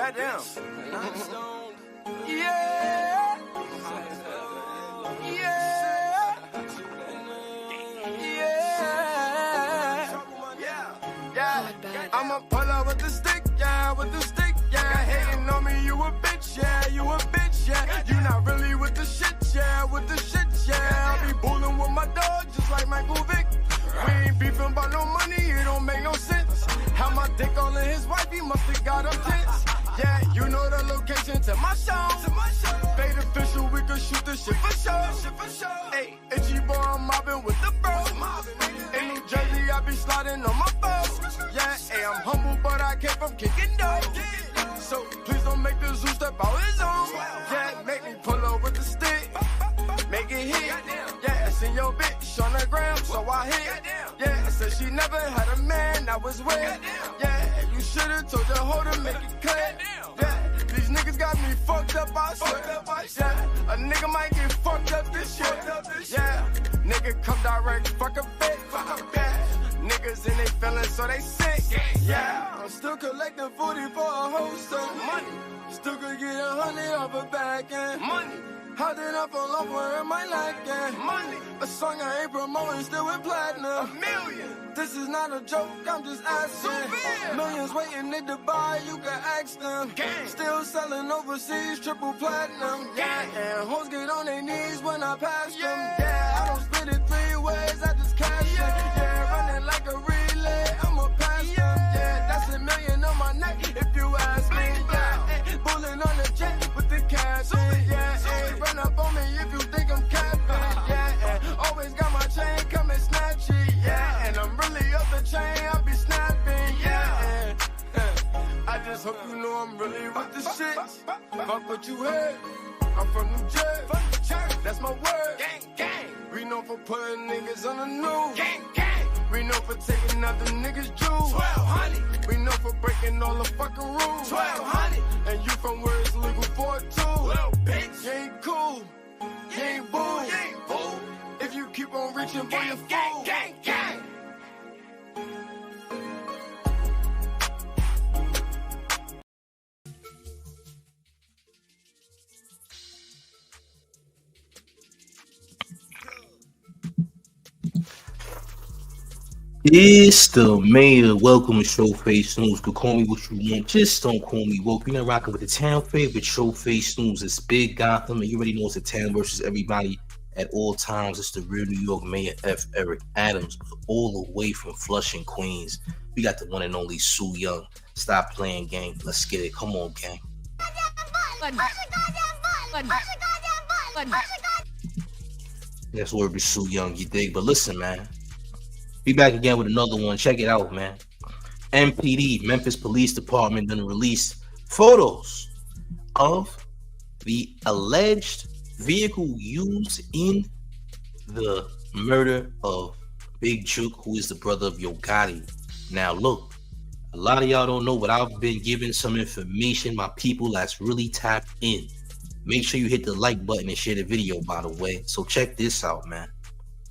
Goddamn. Yeah. Yeah. Yeah. I'ma pull out with the stick, yeah, with the stick, yeah. Hating on me, you a bitch, yeah, you a bitch, yeah. You not really with the shit, yeah, with the shit, yeah. I be bullying with my dog, just like Michael Vick. We ain't beefing about no money, it don't make no sense. Have my dick all in his wife, he must have got him tense. Yeah, you know the location to my show. Fade official, we can shoot this shit for sure. Hey, itchy boy, I'm mobbing with the bros. In New Jersey, I be sliding on my boat. Yeah, hey, I'm humble, but I came from kicking dough. So please don't make the zoo step out his own. Yeah, make me pull up with the stick. Make it hit. Yeah, it's in your bitch on the ground, so I hit. Yeah, said she never had a man that was with. Yeah, you should've told your hoe to make it clear. Yeah, these niggas got me fucked up, I swear. Yeah, a nigga might get fucked up this year. Yeah, nigga come direct, fuck a bitch. Niggas in they feelings, so they sick. Yeah, I'm still collecting 40 for a holster. Money, still could get 100 off a back end. Money. How did I fall off where am I lacking? Money. A song I ain't promoting, still with platinum. $1 million. This is not a joke, I'm just asking. Millions waiting in Dubai, you can ask them. Still selling overseas, triple platinum. Yeah, and hoes get on their knees when I pass them. Yeah, I don't split it 3 ways, I just cash it. Yeah, running like a relay, I'ma pass them. Yeah, that's $1 million on my neck, if you ask me. Yeah, bulling on the jet with the cash in. Yeah, run up on me if you think I'm capping. Yeah, and always got my chain coming snatch it. Yeah, and I'm really up the chain, I be snapping. Yeah, and I just hope you know I'm really with the shit. Fuck what you heard. I'm from New Jersey. That's my word. Gang, gang. We know for putting niggas on the news. Gang, gang. We know for taking other niggas' jewels. 1200. We know for breaking all the fucking rules. 1200. And you from where it's legal for it too. Little bitch. You ain't cool. You ain't boo. You ain't boo. If you keep on reaching for your fool. Gang, gang, gang. It's the mayor. Welcome to Showface News. Could call me what you want, just don't call me woke. You're not rocking with the town favorite Showface News. It's Big Gotham, and you already know it's a town versus everybody at all times. It's the real New York Mayor F. Eric Adams, all the way from Flushing, Queens. We got the one and only Sue Young. Stop playing, gang. Let's get it. Come on, gang. That's where we Sue Young, you dig? But listen, man. Be back again with another one. Check it out, man. MPD, Memphis Police Department, gonna release photos of the alleged vehicle used in the murder of Big Jook, who is the brother of Gotti. Now, look, a lot of y'all don't know, but I've been giving some information, my people that's really tapped in. Make sure you hit the like button and share the video, by the way. So check this out, man.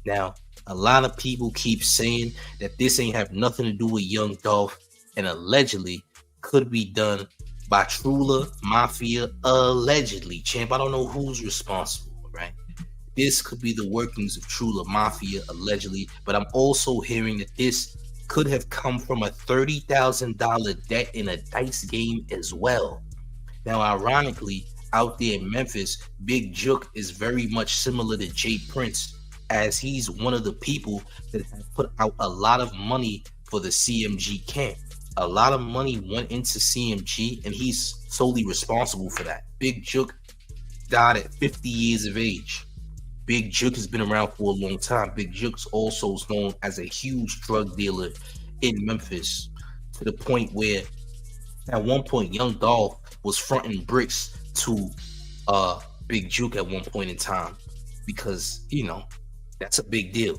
Now, a lot of people keep saying that this ain't have nothing to do with Young Dolph and allegedly could be done by Trula Mafia, allegedly. Champ, I don't know who's responsible, right? This could be the workings of Trula Mafia, allegedly, but I'm also hearing that this could have come from a $30,000 debt in a dice game as well. Now, ironically, out there in Memphis, Big Jook is very much similar to Jay Prince, as he's one of the people that have put out a lot of money for the CMG camp. A lot of money went into CMG, and he's solely responsible for that. Big Jook died at 50 years of age. Big Jook has been around for a long time. Big Jook's also known as a huge drug dealer in Memphis, to the point where at one point Young Dolph was fronting bricks to Big Jook at one point in time, because, you know, that's a big deal.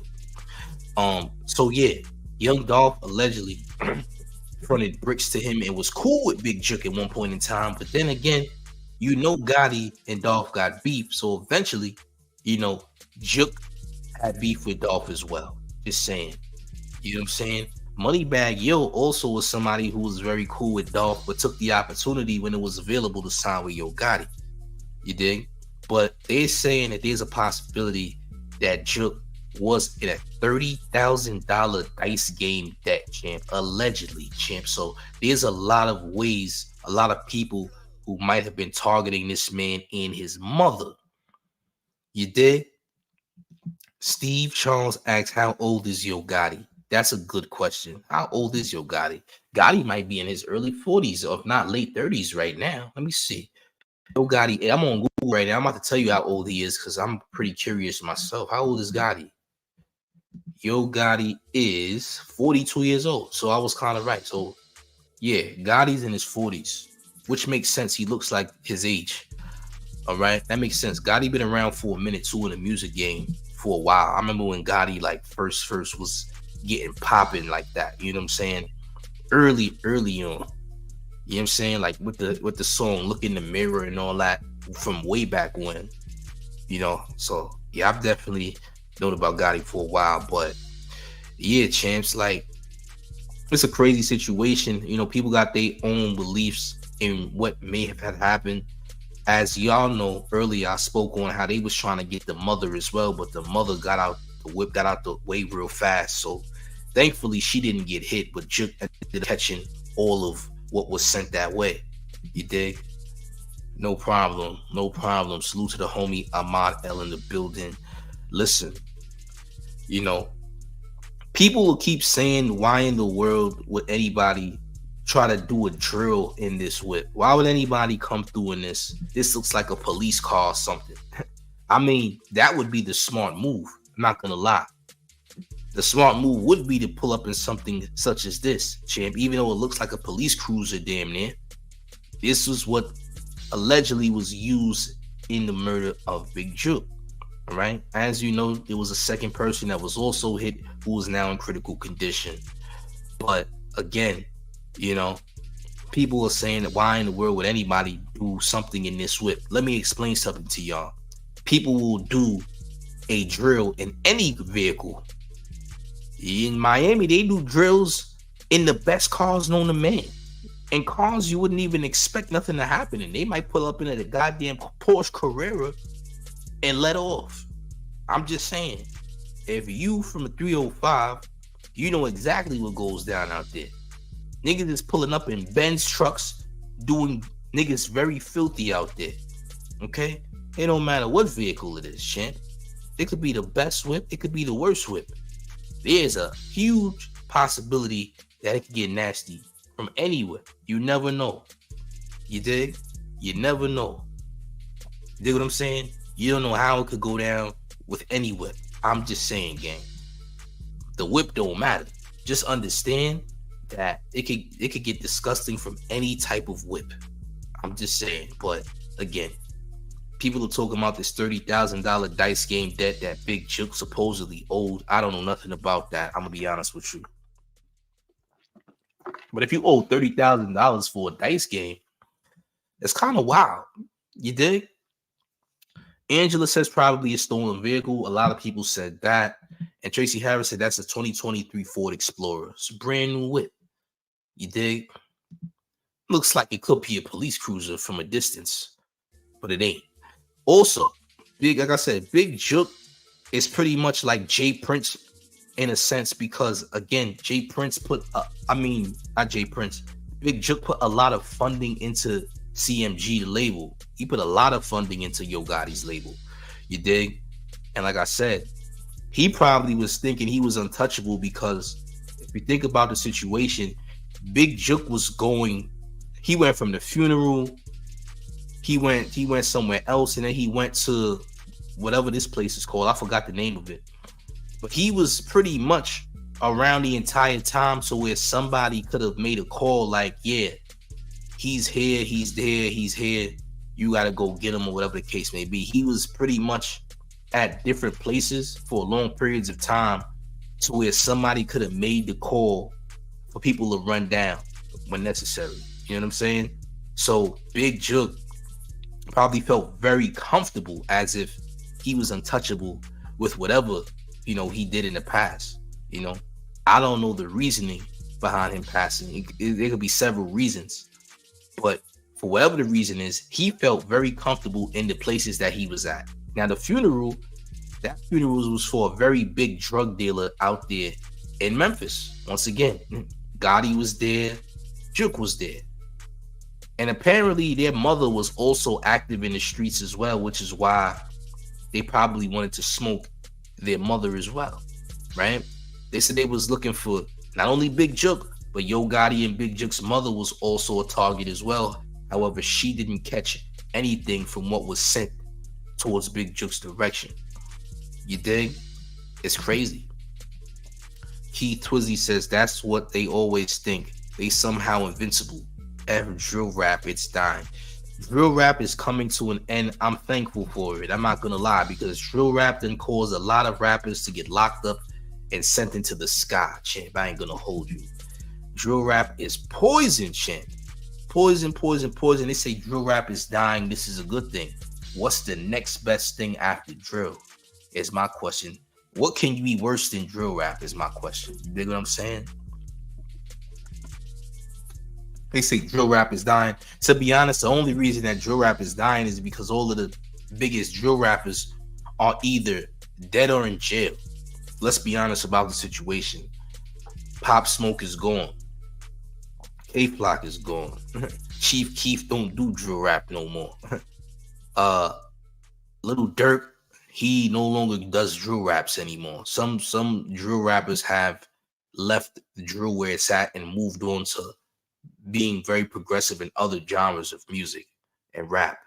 So yeah, Young Dolph allegedly fronted bricks to him and was cool with Big Jook at one point in time. But then again, you know, Gotti and Dolph got beef. So eventually, you know, Jook had beef with Dolph as well. Just saying. You know what I'm saying? Moneybag Yo also was somebody who was very cool with Dolph, but took the opportunity when it was available to sign with Yo Gotti. You dig? But they're saying that there's a possibility that Jook was in a $30,000 dice game debt, champ, allegedly, champ. So there's a lot of ways, a lot of people who might have been targeting this man and his mother. You dig? Steve Charles asks, how old is Yo Gotti? That's a good question. How old is Yo Gotti? Gotti might be in his early 40s, or if not late 30s right now. Let me see. Yo Gotti, I'm on Google right now. I'm about to tell you how old he is because I'm pretty curious myself. How old is Gotti? Yo Gotti is 42 years old. So I was kind of right. So yeah, Gotti's in his 40s, which makes sense. He looks like his age. All right, that makes sense. Gotti been around for a minute too in the music game for a while. I remember when Gotti like first was getting popping like that. You know what I'm saying? Early on. You know what I'm saying? Like with the song Look in the Mirror and all that from way back when. You know, so yeah, I've definitely known about Gotti for a while, but yeah, champs, like it's a crazy situation. You know, people got their own beliefs in what may have had happened. As y'all know, earlier I spoke on how they was trying to get the mother as well, but the mother got out the way real fast. So thankfully she didn't get hit, but Jook ended up catching all of what was sent that way. You dig? No problem. Salute to the homie Ahmad L in the building. Listen, you know, people will keep saying, why in the world would anybody try to do a drill in this whip? Why would anybody come through in this? This looks like a police car or something. I mean, that would be the smart move. I'm not gonna lie. The smart move would be to pull up in something such as this, champ, even though it looks like a police cruiser damn near. This was what allegedly was used in the murder of Big Jook. All right. As you know, there was a second person that was also hit who was now in critical condition. But again, you know, people are saying that why in the world would anybody do something in this whip? Let me explain something to y'all. People will do a drill in any vehicle. In Miami, they do drills in the best cars known to man. In cars you wouldn't even expect nothing to happen in. They might pull up into the goddamn Porsche Carrera and let off. I'm just saying, if you from a 305, you know exactly what goes down out there. Niggas is pulling up in Benz trucks, doing niggas very filthy out there. Okay? It don't matter what vehicle it is, champ. It could be the best whip, it could be the worst whip. There's a huge possibility that it could get nasty from anywhere. You never know. You dig? You never know. You dig what I'm saying? You don't know how it could go down with any whip. I'm just saying, gang. The whip don't matter. Just understand that it could get disgusting from any type of whip. I'm just saying. But again, people are talking about this $30,000 dice game debt that Big Jook supposedly owed. I don't know nothing about that. I'm gonna be honest with you. But if you owe $30,000 for a dice game, it's kind of wild. You dig? Angela says probably a stolen vehicle. A lot of people said that. And Tracy Harris said that's a 2023 Ford Explorer. It's a brand new whip. You dig? Looks like it could be a police cruiser from a distance, but it ain't. Also, like I said, Big Jook is pretty much like Jay Prince in a sense because, again, Big Jook put a lot of funding into CMG, the label. He put a lot of funding into Yo Gotti's label. You dig? And like I said, he probably was thinking he was untouchable because if you think about the situation, Big Jook he went from the funeral, he went somewhere else, and then he went to whatever this place is called. I forgot the name of it. But he was pretty much around the entire time to where somebody could have made a call like, yeah, he's here, he's there, he's here. You got to go get him or whatever the case may be. He was pretty much at different places for long periods of time to where somebody could have made the call for people to run down when necessary. You know what I'm saying? So Big Jook probably felt very comfortable as if he was untouchable with whatever, he did in the past. I don't know the reasoning behind him passing. There could be several reasons, but for whatever the reason is, he felt very comfortable in the places that he was at. Now, that funeral was for a very big drug dealer out there in Memphis. Once again, Gotti was there, Jook was there. And apparently their mother was also active in the streets as well, which is why they probably wanted to smoke their mother as well, right? They said they was looking for not only Big Jook, but Yo Gotti and Big Jook's mother was also a target as well. However, she didn't catch anything from what was sent towards Big Jook's direction. You dig? It's crazy. Keith Twizzy says that's what they always think. They somehow invincible. Drill rap, it's dying. Drill rap is coming to an end. I'm thankful for it. I'm not gonna lie, because drill rap then caused a lot of rappers to get locked up and sent into the sky, champ. I ain't gonna hold you. Drill rap is poison, champ. Poison, poison, poison. They say drill rap is dying. This is a good thing. What's the next best thing after drill? Is my question. What can you be worse than drill rap? Is my question. You dig what I'm saying? They say drill rap is dying. To be honest, the only reason that drill rap is dying is because all of the biggest drill rappers are either dead or in jail. Let's be honest about the situation. Pop Smoke is gone. K-Flock is gone. Chief Keef don't do drill rap no more. Little Durk, he no longer does drill raps anymore. Some drill rappers have left the drill where it's at and moved on to being very progressive in other genres of music and rap.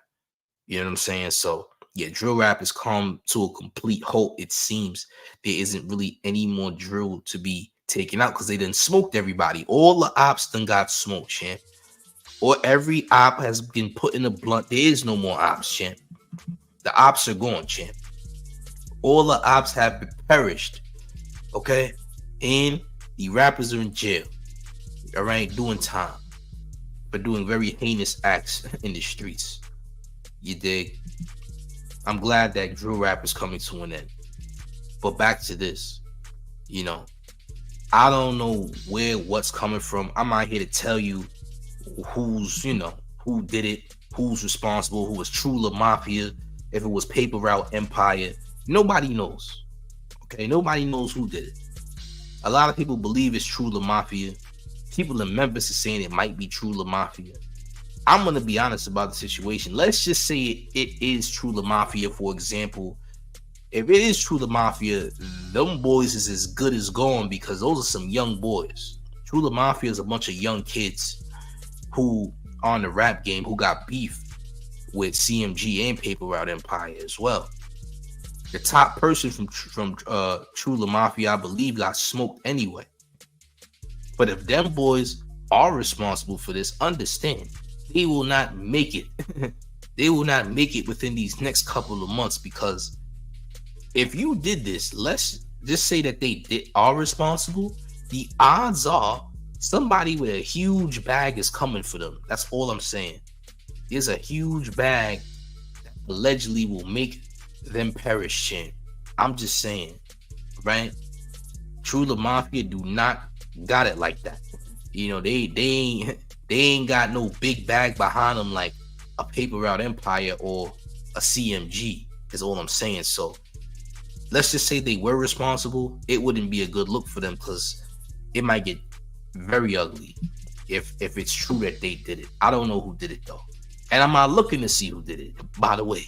You know what I'm saying? So yeah, drill rap has come to a complete halt. It seems there isn't really any more drill to be taken out because they done smoked everybody. All the ops done got smoked, champ. Or every op has been put in a blunt. There is no more ops, champ. The ops are gone, champ. All the ops have perished. Okay? And the rappers are in jail. All right? Doing time. For doing very heinous acts in the streets. You dig? I'm glad that drill rap is coming to an end. But back to this. You know, I don't know what's coming from. I'm not here to tell you who's, who did it, who's responsible, who was True La Mafia, if it was Paper Route Empire. Nobody knows. Okay, nobody knows who did it. A lot of people believe it's True La Mafia. People in Memphis are saying it might be True La Mafia. I'm going to be honest about the situation. Let's just say it is True La Mafia, for example. If it is True La Mafia, them boys is as good as gone because those are some young boys. True La Mafia is a bunch of young kids who are in the rap game who got beef with CMG and Paper Route Empire as well. The top person from True La Mafia, I believe, got smoked anyway. But if them boys are responsible for this, understand, they will not make it. They will not make it within these next couple of months because if you did this, let's just say that they are responsible, the odds are somebody with a huge bag is coming for them. That's all I'm saying. There's a huge bag that allegedly will make them perish, champ. I'm just saying, right? True La Mafia do not got it like that. They ain't got no big bag behind them like a Paper Route Empire or a CMG is all I'm saying. So let's just say they were responsible. It wouldn't be a good look for them because it might get very ugly if it's true that they did it. I don't know who did it though, and I'm not looking to see who did it. By the way,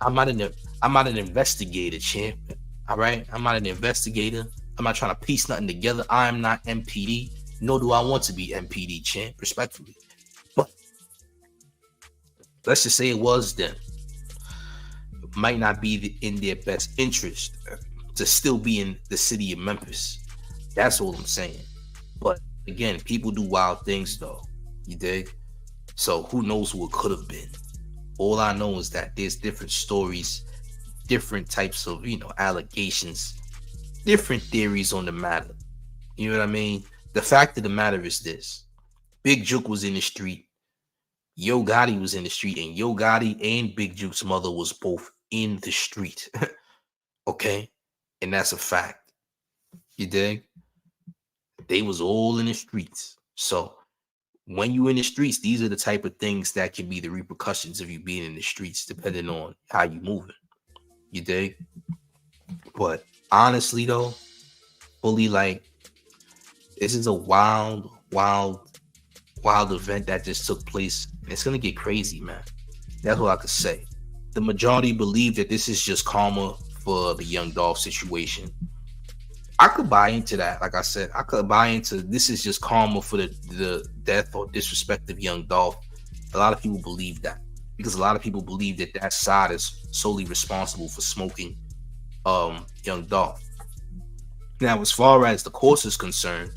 I'm not an investigator, champ. All right, I'm not an investigator. I'm not trying to piece nothing together. I am not MPD, nor do I want to be MPD, champ, respectfully. But let's just say it was them. It might not be in their best interest to still be in the city of Memphis. That's all I'm saying. But again, people do wild things though. You dig? So who knows who it could have been? All I know is that there's different stories, different types of, allegations, different theories on the matter. You know what I mean? The fact of the matter is this. Big Jook was in the street. Yo Gotti was in the street. And Yo Gotti and Big Jook's mother was both in the street. Okay? And that's a fact. You dig? They was all in the streets. So when you in the streets, these are the type of things that can be the repercussions of you being in the streets, depending on how you moving. You dig? But honestly, though, fully like this is a wild, wild event that just took place. It's gonna get crazy, man. That's what I could say. The majority believe that this is just karma for the young Dolph situation. I could buy into that. Like I said, I could buy into this is just karma for the death or disrespect of young Dolph. A lot of people believe that because a lot of people believe that that side is solely responsible for smoking young Dolph. Now, as far as the course is concerned,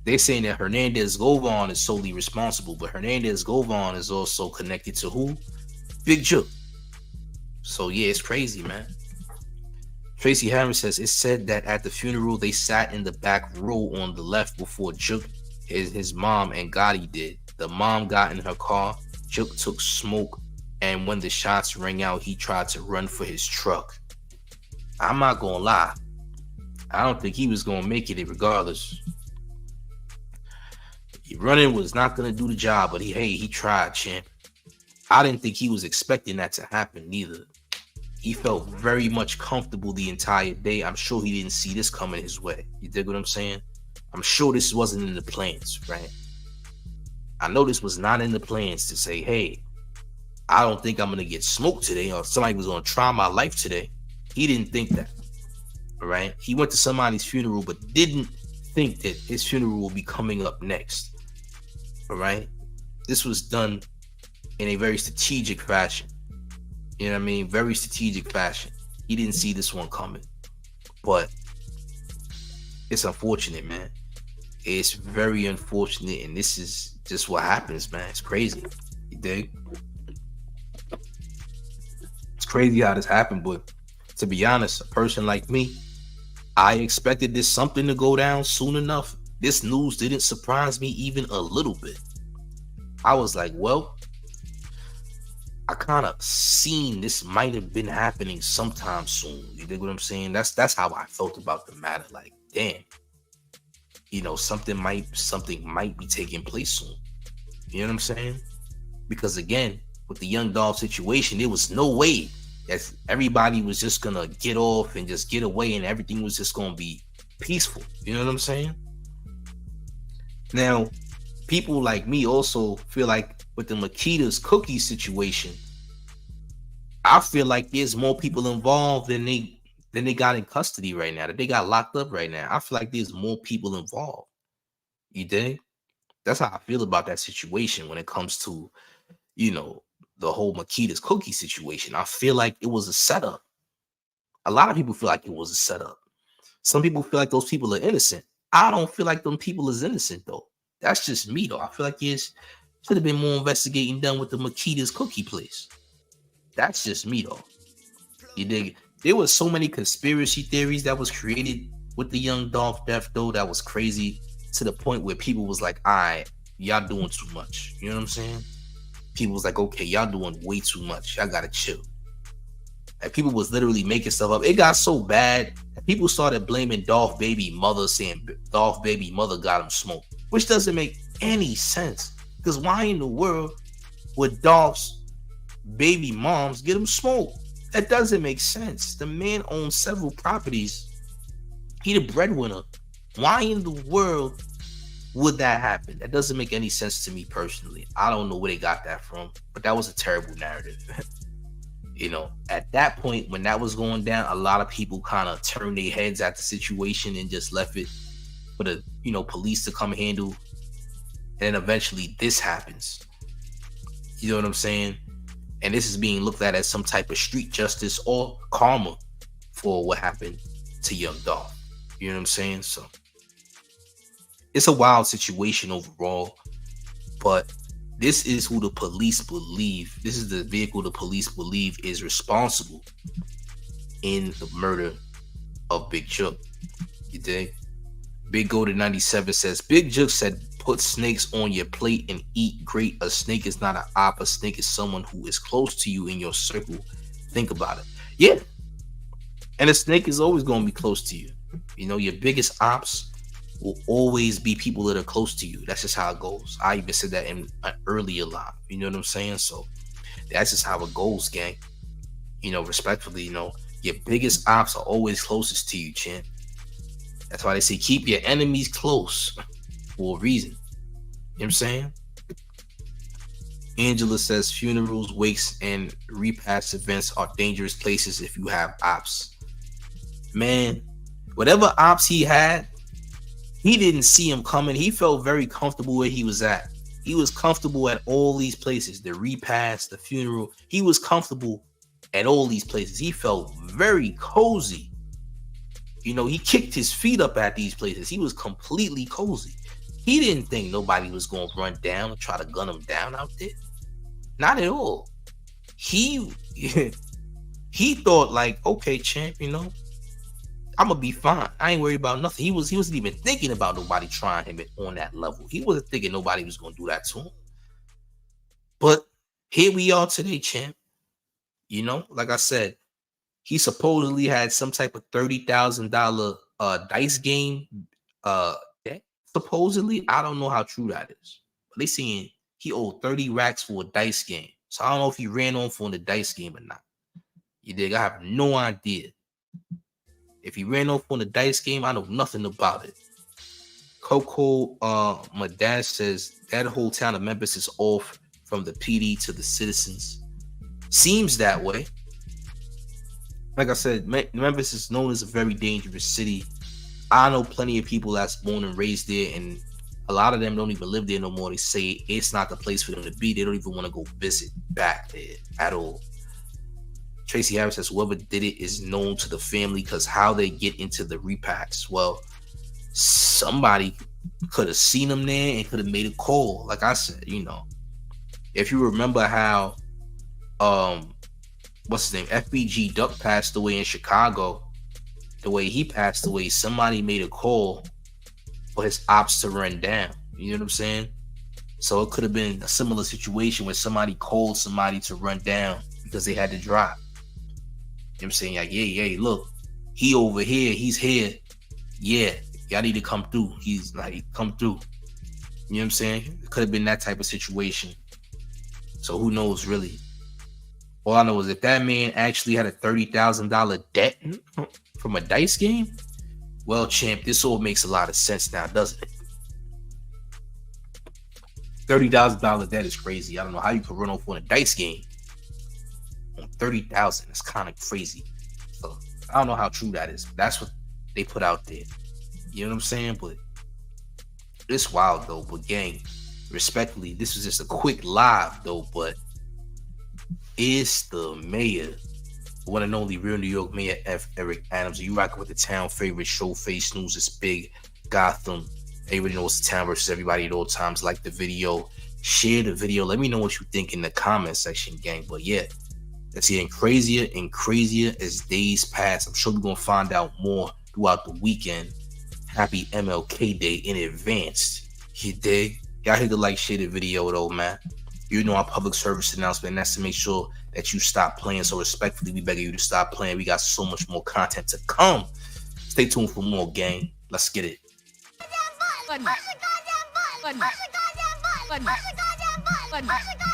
they're saying that Hernandez Govan is solely responsible, but Hernandez Govan is also connected to who? Big Jook. So yeah, it's crazy, man. Tracy Harris says it said that at the funeral they sat in the back row on the left before Jook, his mom, and Gotti did. The mom got in her car. Jook took smoke, and when the shots rang out, he tried to run for his truck. I'm not gonna lie. I don't think he was gonna make it regardless. Running was not gonna do the job, but he tried, champ. I didn't think he was expecting that to happen neither. He felt very much comfortable the entire day. I'm sure he didn't see this coming his way. You dig what I'm saying? I'm sure this wasn't in the plans, right? I know this was not in the plans to say, hey, I don't think I'm going to get smoked today or somebody was going to try my life today. He didn't think that, all right? He went to somebody's funeral but didn't think that his funeral will be coming up next, all right? This was done in a very strategic fashion. You know what I mean? Very strategic fashion. He didn't see this one coming. But it's unfortunate, man. It's very unfortunate. And this is just what happens, man. It's crazy. You dig? It's crazy how this happened. But to be honest, a person like me, I expected this something to go down soon enough. This news didn't surprise me even a little bit. I was like, well, I kind of seen this might have been happening sometime soon. You dig what I'm saying? That's how I felt about the matter. Like, damn, you know, something might be taking place soon. You know what I'm saying? Because again, with the young Dolph situation, there was no way that everybody was just gonna get off and just get away and everything was just gonna be peaceful. You know what I'm saying? Now, people like me also feel like with the Makita's cookie situation, I feel like there's more people involved than they got in custody right now, that they got locked up right now. I feel like there's more people involved. You dig? That's how I feel about that situation when it comes to, you know, the whole Makita's cookie situation. I feel like it was a setup. A lot of people feel like it was a setup. Some people feel like those people are innocent. I don't feel like them people is innocent though. That's just me though. I feel like it should have been more investigating done with the Makita's cookie place. That's just me though. You dig? There was so many conspiracy theories that was created with the young Dolph death though that was crazy to the point where people was like, all right, y'all doing too much. You know what I'm saying? People was like, okay, y'all doing way too much. Y'all gotta chill. And people was literally making stuff up. It got so bad that people started blaming Dolph baby mother, saying Dolph baby mother got him smoked, which doesn't make any sense. Because why in the world would Dolph's baby moms get him smoked? That doesn't make sense. The man owns several properties. He the breadwinner. Why in the world would that happen? That doesn't make any sense to me personally. I don't know where they got that from, but that was a terrible narrative. You know, at that point when that was going down, a lot of people kind of turned their heads at the situation and just left it for the, you know, police to come handle. And eventually this happens. You know what I'm saying? And this is being looked at as some type of street justice or karma for what happened to young Dolph. You know what I'm saying? So it's a wild situation overall, but this is who the police believe. This is the vehicle the police believe is responsible in the murder of Big Jook. You dig? Big Gotti 97 says, Big Jook said, put snakes on your plate and eat great. A snake is not an op. A snake is someone who is close to you in your circle. Think about it. Yeah. And a snake is always going to be close to you. You know, your biggest ops, will always be people that are close to you. That's just how it goes. I even said that in an earlier live. You know what I'm saying? So that's just how it goes, gang. You know, respectfully, you know, your biggest ops are always closest to you, champ. That's why they say keep your enemies close for a reason. You know what I'm saying? Angela says funerals, wakes, and repast events are dangerous places if you have ops. Man, whatever ops he had, he didn't see him coming. He felt very comfortable where he was at. He was comfortable at all these places. The repast, the funeral. He was comfortable at all these places. He felt very cozy. You know, he kicked his feet up at these places. He was completely cozy. He didn't think nobody was going to run down and try to gun him down out there. Not at all. He thought like, okay, champ, you know, I'm gonna be fine. I ain't worried about nothing. He wasn't even thinking about nobody trying him on that level. He wasn't thinking nobody was gonna do that to him. But here we are today, champ. You know, like I said, he supposedly had some type of $30,000 dice game debt. Supposedly, I don't know how true that is. But they saying he owed 30 racks for a dice game. So I don't know if he ran off on the dice game or not. You dig? I have no idea. If he ran off on the dice game, I know nothing about it. Coco, my dad says that whole town of Memphis is off from the PD to the citizens. Seems that way. Like I said, Memphis is known as a very dangerous city. I know plenty of people that's born and raised there, and a lot of them don't even live there no more. They say it's not the place for them to be. They don't even want to go visit back there at all. Tracy Harris says whoever did it is known to the family because how they get into the repacks. Well, somebody could have seen them there and could have made a call. Like I said, you know, if you remember how, what's his name? FBG Duck passed away in Chicago. The way he passed away, somebody made a call for his ops to run down. You know what I'm saying? So it could have been a similar situation where somebody called somebody to run down because they had to drop. You know what I'm saying? Like, yeah, look, he over here, he's here. Yeah, y'all need to come through. He's like, come through. You know what I'm saying? It could have been that type of situation. So who knows, really? All I know is if that man actually had a $30,000 debt from a dice game, well, champ, this all makes a lot of sense now, doesn't it? $30,000 debt is crazy. I don't know how you could run off on a dice game on $30,000. It's kind of crazy. So I don't know how true that is. That's what they put out there. You know what I'm saying? But it's wild though. But gang, respectfully, this was just a quick live though. But it's the mayor, one and only real New York Mayor F. Eric Adams. You rocking with the town favorite Showface News. It's big Gotham. Everybody knows the town versus everybody at all times. Like the video, share the video. Let me know what you think in the comment section, gang. But yeah, it's getting crazier and crazier as days pass. I'm sure we're gonna find out more throughout the weekend. Happy MLK Day in advance. You dig? Y'all hit the like, share the video though, man. You know our public service announcement, and that's to make sure that you stop playing. So respectfully, we beg you to stop playing. We got so much more content to come. Stay tuned for more, gang. Let's get it. Push the goddamn button. Push the goddamn button. Push the goddamn button. Push the goddamn button.